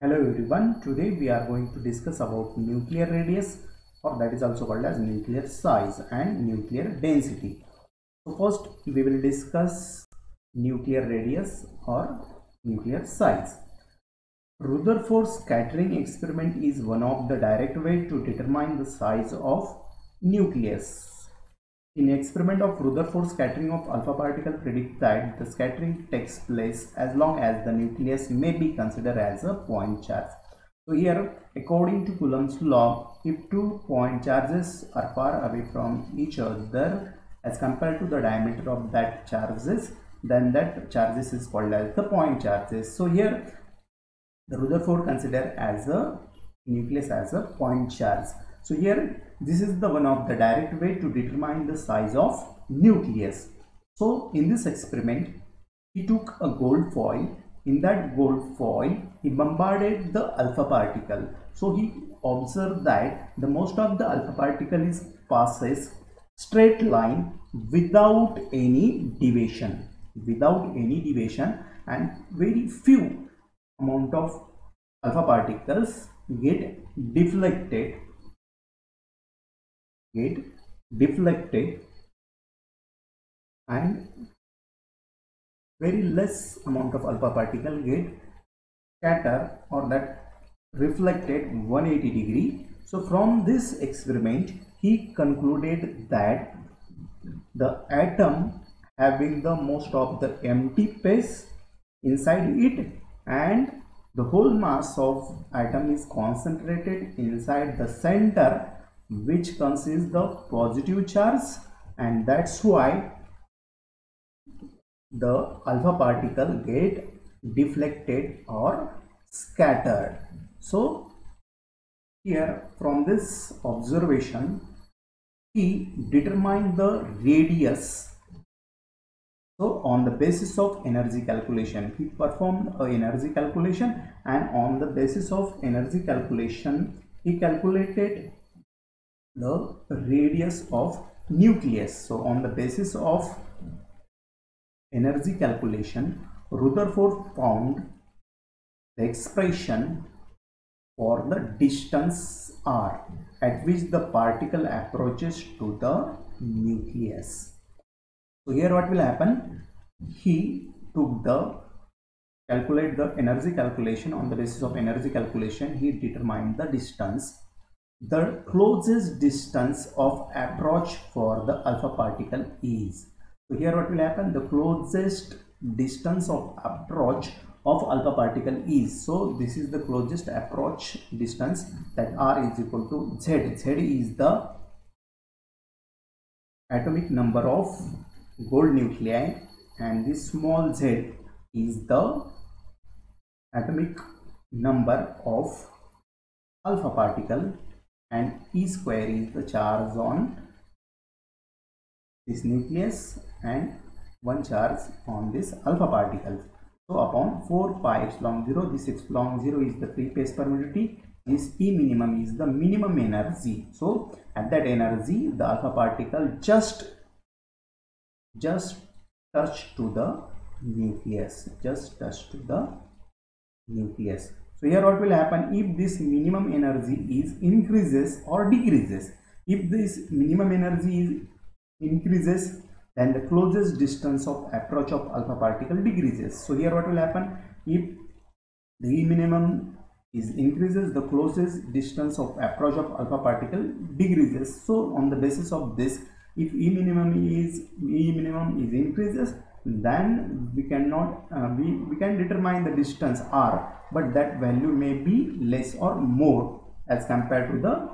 Hello everyone, today we are going to discuss about nuclear radius, or that is also called as nuclear size and nuclear density. So first we will discuss nuclear radius or nuclear size. Rutherford scattering experiment is one of the direct way to determine the size of nucleus. In experiment of Rutherford scattering of alpha particle predict that the scattering takes place as long as the nucleus may be considered as a point charge. So here, according to Coulomb's law, if two point charges are far away from each other as compared to the diameter of that charges, then that charges is called as the point charges. So here the Rutherford consider as a nucleus as a point charge. So here this is the one of the direct way to determine the size of nucleus. So in this experiment he took a gold foil. In that gold foil he bombarded the alpha particle. So he observed that the most of the alpha particle is passes straight line without any deviation, and very few amount of alpha particles get deflected and very less amount of alpha particle get scatter or that reflected 180 degree. So from this experiment he concluded that the atom having the most of the empty space inside it, and the whole mass of atom is concentrated inside the center, which consists the positive charge, and that's why the alpha particle get deflected or scattered. So here from this observation he determined the radius. So on the basis of energy calculation, he performed a energy calculation, and on the basis of energy calculation he calculated the radius of nucleus. So on the basis of energy calculation, Rutherford found the expression for the distance r at which the particle approaches to the nucleus. So here what will happen, he took the calculate the energy calculation. On the basis of energy calculation he determined the distance, the closest distance of approach for the alpha particle is. So here what will happen, the closest distance of approach of alpha particle is, so this is the closest approach distance, that r is equal to z. Z is the atomic number of gold nuclei, and this small z is the atomic number of alpha particle, and E square is the charge on this nucleus and one charge on this alpha particle. So upon 4 pi epsilon 0, this epsilon 0 is the free space permittivity, this E minimum is the minimum energy. So at that energy the alpha particle just touch to the nucleus, So here what will happen, if this minimum energy is increases or decreases, if this minimum energy is increases, then the closest distance of approach of alpha particle decreases. So here what will happen, if the E minimum is increases, the closest distance of approach of alpha particle decreases. So on the basis of this, if E minimum is increases, then we cannot we can determine the distance r, but that value may be less or more as compared to the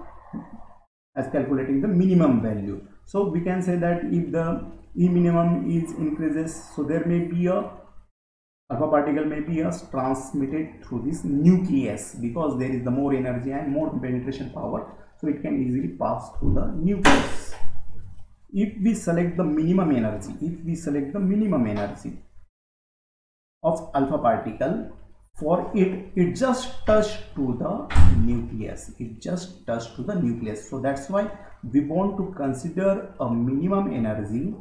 calculating the minimum value. So we can say that if the E minimum is increases, so there may be a alpha particle may be transmitted through this nucleus, because there is the more energy and more penetration power, so it can easily pass through the nucleus. If we select the minimum energy, of alpha particle, for it just touched to the nucleus, so that's why we want to consider a minimum energy.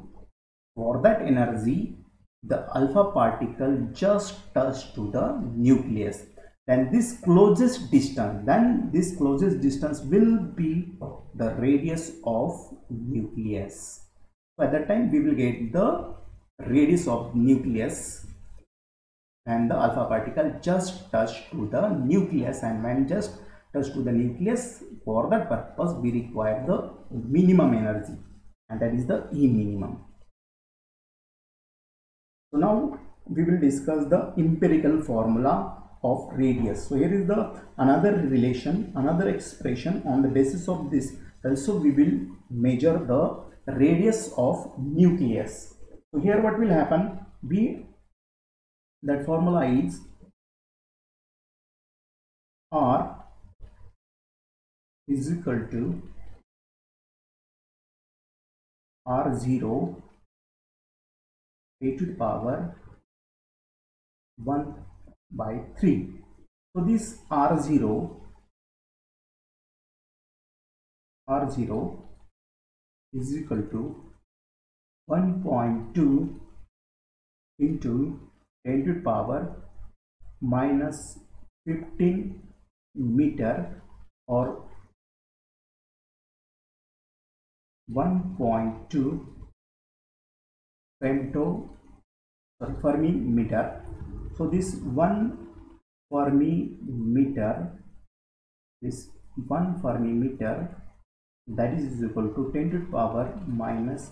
For that energy the alpha particle just touched to the nucleus, then this closest distance will be the radius of nucleus. So at that time we will get the radius of nucleus, and the alpha particle just touch to the nucleus, and when just touch to the nucleus, for that purpose we require the minimum energy, and that is the E minimum. So now we will discuss the empirical formula of radius. So here is the another relation, another expression. On the basis of this also we will measure the radius of nucleus. So here what will happen, that formula is R is equal to R0 a to the power 1 by 3. So this R0 is equal to 1.2 into 10 to the power minus 15 meter, or 1.2 Fermi meter. So this 1 Fermi meter, that is equal to 10 to the power minus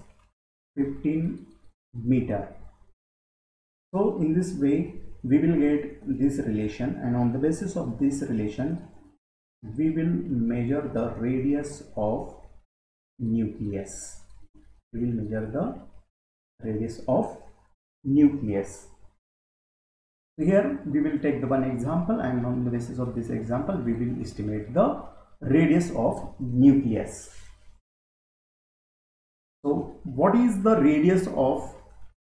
15 meter. So in this way we will get this relation, and on the basis of this relation we will measure the radius of nucleus. We will measure the radius of nucleus. So here we will take the one example, and on the basis of this example we will estimate the radius of nucleus. So what is the radius of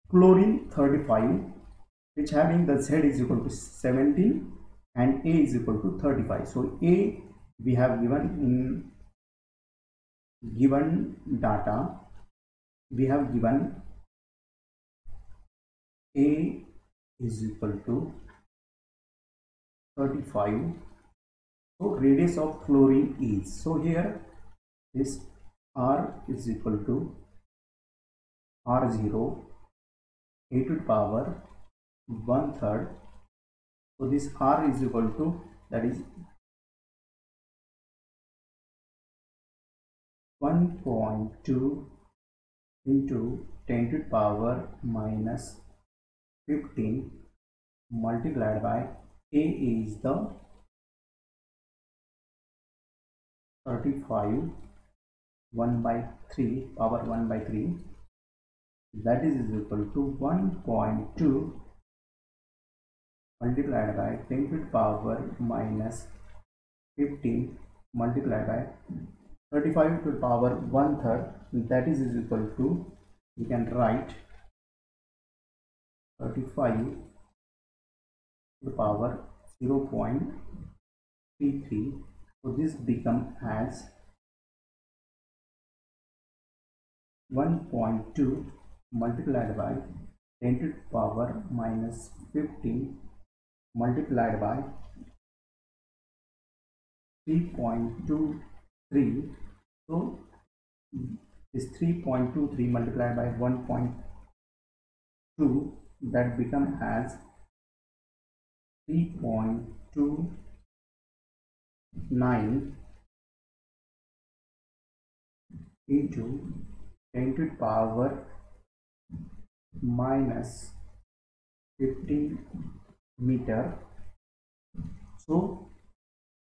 chlorine 35, which having the Z is equal to 17 and A is equal to 35. So A we have given in given data, we have given A is equal to 35. So radius of chlorine is, so here this R is equal to R0 a to the power 1/3. So this R is equal to, that is 1.2 into 10 to the power minus 15 multiplied by A is the 35 1 by 3 power 1 by 3, that is equal to 1.2 multiplied by 10 to the power minus 15 multiplied by 35 to the power 1/3, that is equal to, we can write 35 to the power 0.33. So this become as 1.2 multiplied by 10 to the power minus 15 multiplied by 3.23. So this 3.23 multiplied by 1.2, that become as 3.29 into 10 to the power minus 15 meter. So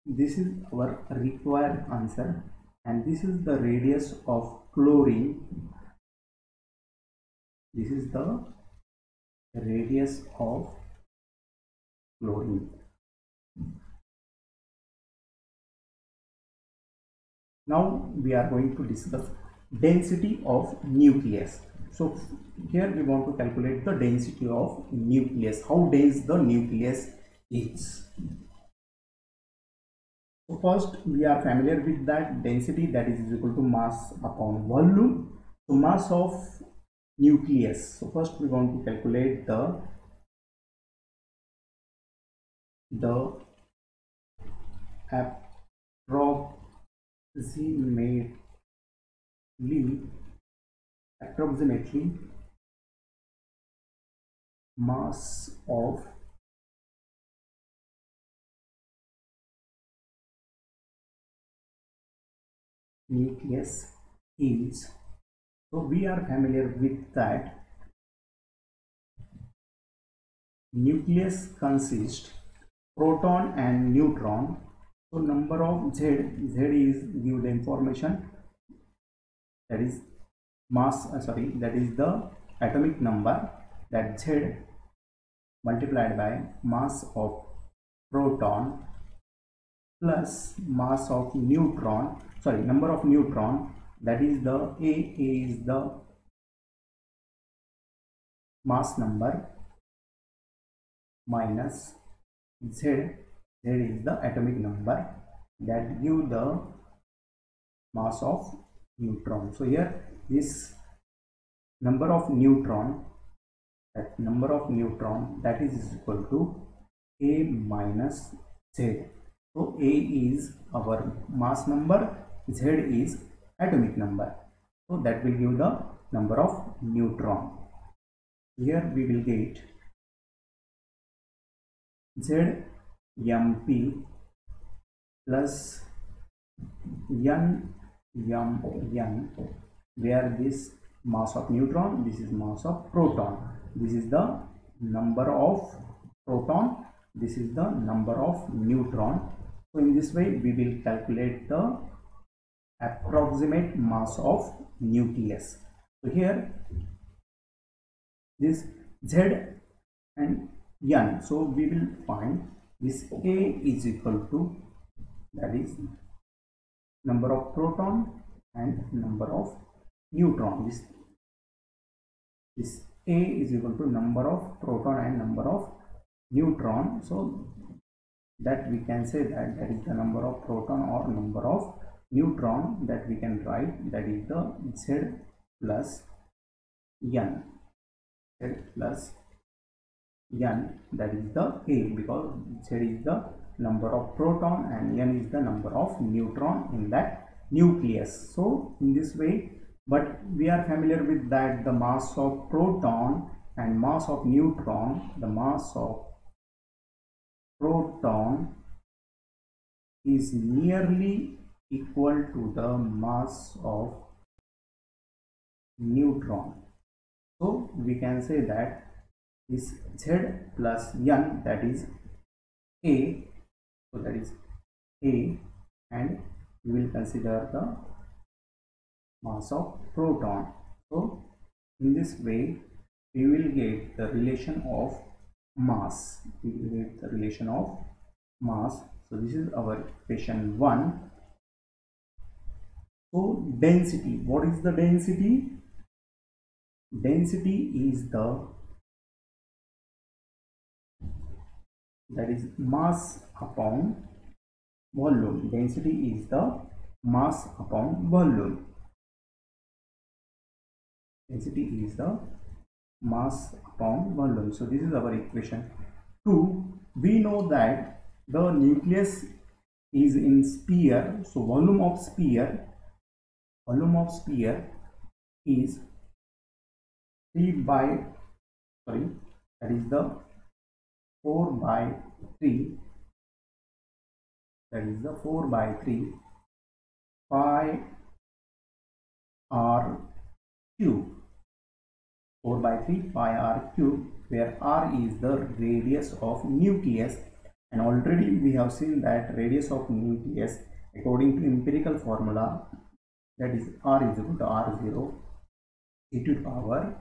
this is our required answer, and this is the radius of chlorine. This is the radius of chlorine. Now we are going to discuss density of nucleus. So here we want to calculate the density of nucleus, how dense the nucleus is. So first we are familiar with that density, that is equal to mass upon volume. So mass of nucleus. So first we want to calculate the approximately mass of nucleus is, so we are familiar with that nucleus consists proton and neutron. So number of z is give the information, that is mass, that is the atomic number, that z multiplied by mass of proton plus mass of neutron, number of neutron, that is the a is the mass number, minus z is the atomic number, that give the mass of neutron. So here this number of neutron, that is equal to a minus z. So a is our mass number, z is atomic number, so that will give the number of neutron. Here we will get ZMP plus NMN, where this mass of neutron, this is mass of proton, this is the number of proton, this is the number of neutron. So in this way we will calculate the approximate mass of nucleus. So here this Z and N, so we will find this A is equal to, that is number of proton and number of neutron. This A is equal to number of proton and number of neutron, so that we can say that is the number of proton or number of neutron, that we can write, that is the Z plus N, that is the A, because Z is the number of proton and N is the number of neutron in that nucleus. So in this way, but we are familiar with that the mass of proton and mass of neutron, the mass of proton is nearly equal to the mass of neutron. So we can say that this Z plus N, that is A, so that is A, and we will consider the mass of proton. So in this way we will get the relation of mass, So this is our equation 1. So density, what is the density? Density is that is mass upon volume. Density is the mass upon volume. Density is the mass upon volume. So this is our equation 2. We know that the nucleus is in sphere, so volume of sphere is 3 by, that is the 4 by 3, pi r cube, 4 by 3 pi r cube, where r is the radius of nucleus, and already we have seen that radius of nucleus according to empirical formula, that is r is equal to r0 e to the power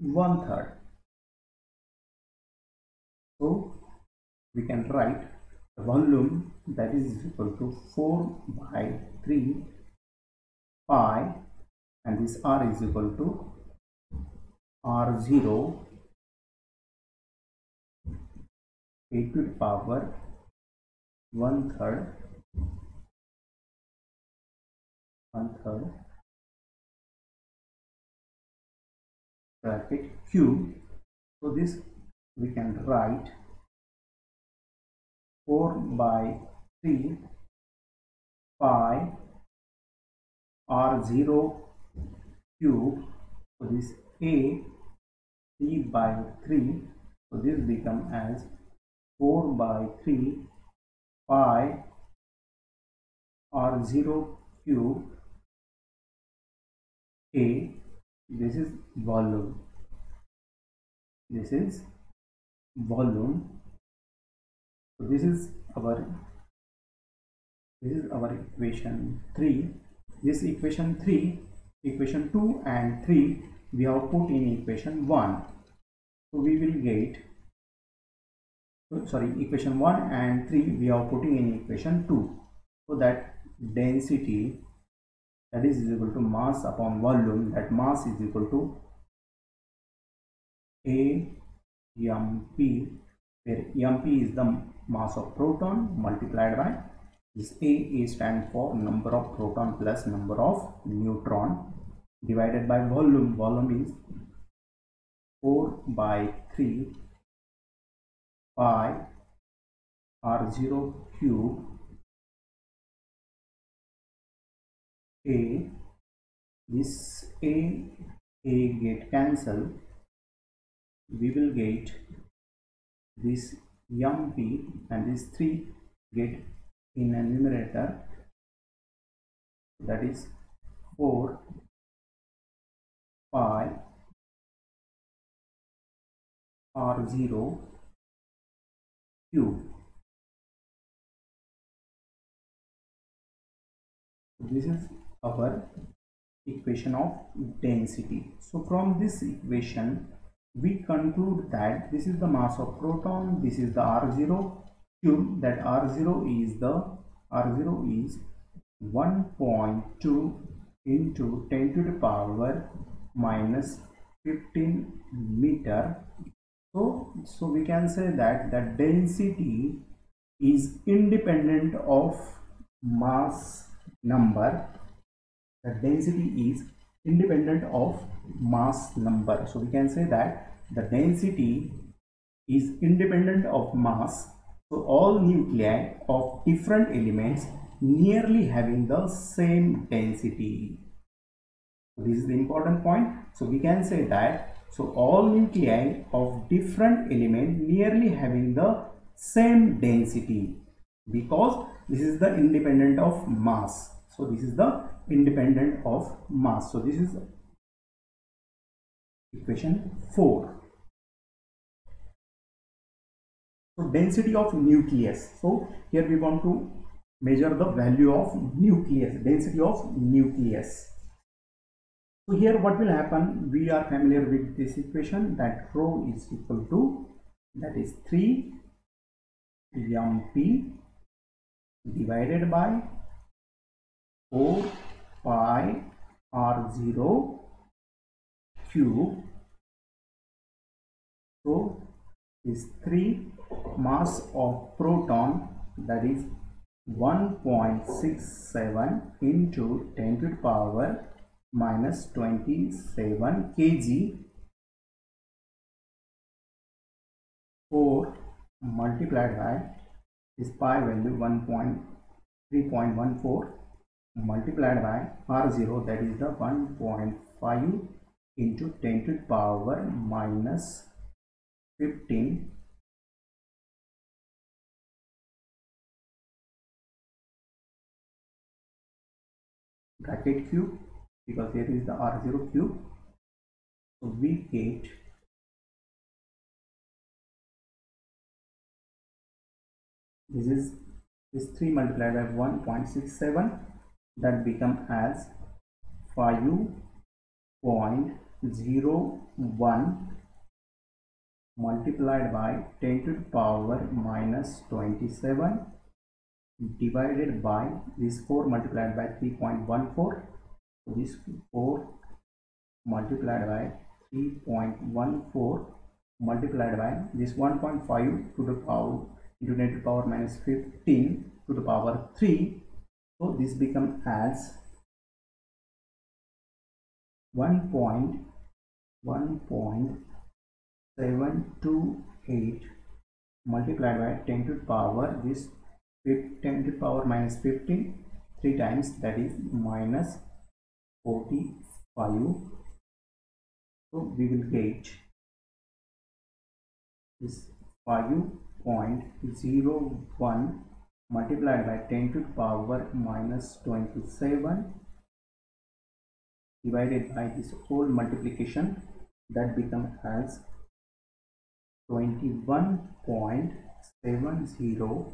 1/3. So we can write the volume, that is equal to 4 by 3 pi, and this r is equal to r0 e to the power 1/3 bracket cube. So this we can write 4 by 3 pi r0 cube. So this a 3 by 3. So this become as 4 by 3 pi r0 cube a. This is volume. This is volume. So this is our equation 3. This equation 3, equation 2 and 3 we have put in equation 1. So we will get, equation 1 and 3 we are putting in equation 2. So that density, that is equal to mass upon volume, that mass is equal to AMP, where AMP is the mass of proton multiplied by this A stands for number of proton plus number of neutron divided by volume. Volume is 4 by 3 pi r0 cube a. This a get cancelled. We will get this MP and this 3 get in a numerator, that is 4 pi r0 cube. This is our equation of density. So from this equation we conclude that this is the mass of proton, this is the r0 cube, that r0 is 1.2 into 10 to the power minus 15 meter. So we can say that the density is independent of mass number. The density is independent of mass number. So we can say that the density is independent of mass. So all nuclei of different elements nearly having the same density. So this is the important point. So we can say that all nuclei of different element nearly having the same density, because this is the independent of mass. So this is the independent of mass. So this is equation 4. So density of nucleus. So here we want to measure the value of nucleus, density of nucleus. So here what will happen, we are familiar with this equation, that rho is equal to, that is 3 MP divided by 4 pi r0 cube. So this 3 mass of proton, that is 1.67 into 10 to the power minus 27 kg, 4 multiplied by this pi value 3.14 multiplied by r0, that is the 1.5 into 10 to the power minus 15 bracket cube, because here is the r0 cube. So we get this 3 multiplied by 1.67, that become as 5.01 multiplied by 10 to the power minus 27 divided by this 4 multiplied by 3.14. So this 4 multiplied by 3.14 multiplied by this 1.5 to the power into 10 to the power minus 15 to the power 3. So this become as 1.728 multiplied by 10 to the power this 10 to the power minus 15 3 times, that is minus 45. So we will get this 5.01 multiplied by 10 to the power minus 27 divided by this whole multiplication, that becomes as 21.70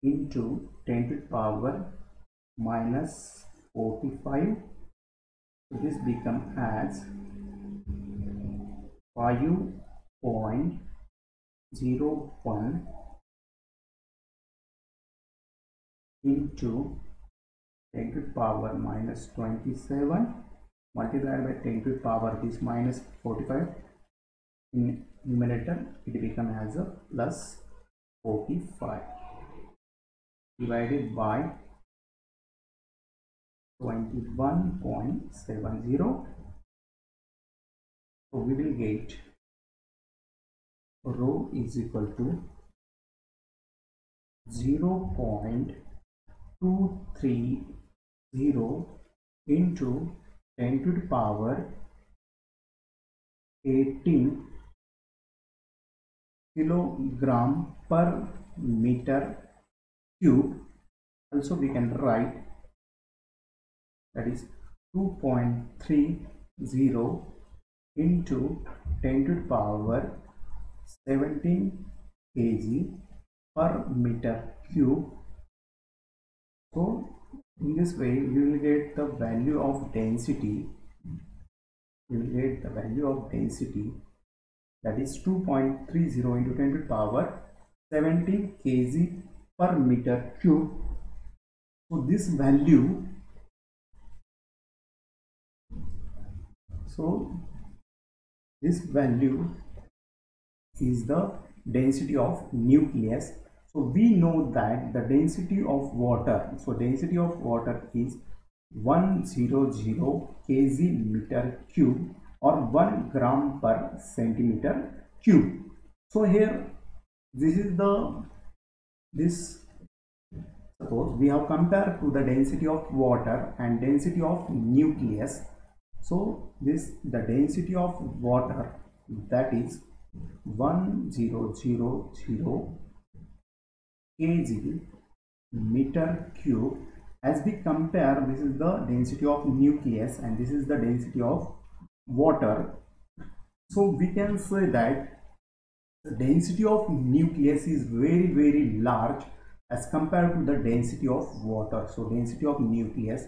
into 10 to the power minus 45. So this becomes as 5.01 into 10 to the power minus 27 multiplied by 10 to the power this minus 45. In numerator it becomes as a plus 45 divided by 21.70. So we will get rho is equal to 0.230 into 10 to the power 18 kilogram per meter cube. Also we can write that is 2.30 into 10 to the power 17 kg per meter cube. So in this way we will get the value of density. We will get the value of density, that is 2.30 into 10 to the power 17 kg per meter cube. So this value, is the density of nucleus. So we know that the density of water, is 100 kg meter cube or 1 gram per centimeter cube. So here suppose we have compared to the density of water and density of nucleus. So the density of water, that is 1000 kg meter cube. As we compare, this is the density of nucleus and this is the density of water. So we can say that the density of nucleus is very, very large as compared to the density of water. So density of nucleus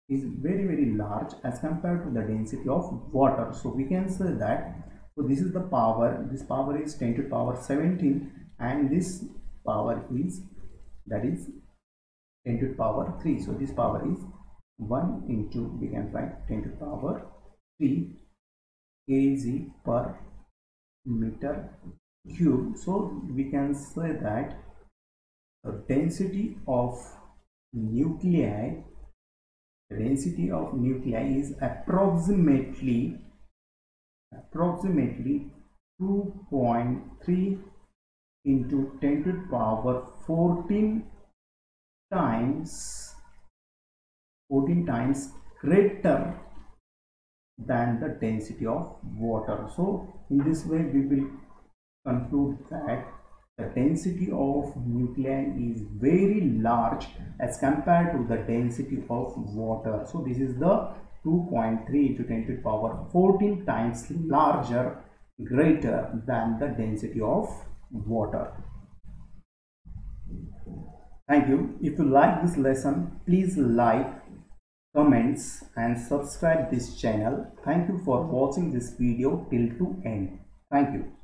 is very, very large as compared to the density of water. So we can say that, so this is the power, this power is 10 to the power 17 and this power is, that is 10 to the power 3. So this power is 1 into, we can write 10 to the power 3 kg per meter cube. So we can say that the density of nuclei is approximately 2.3 into 10 to the power 14 times greater than the density of water. So in this way we will conclude that the density of nuclei is very large as compared to the density of water. So this is the 2.3 into 10 to the power 14 times larger, greater than the density of water. Thank you. If you like this lesson, please like, comments and subscribe this channel. Thank you for watching this video till to end. Thank you.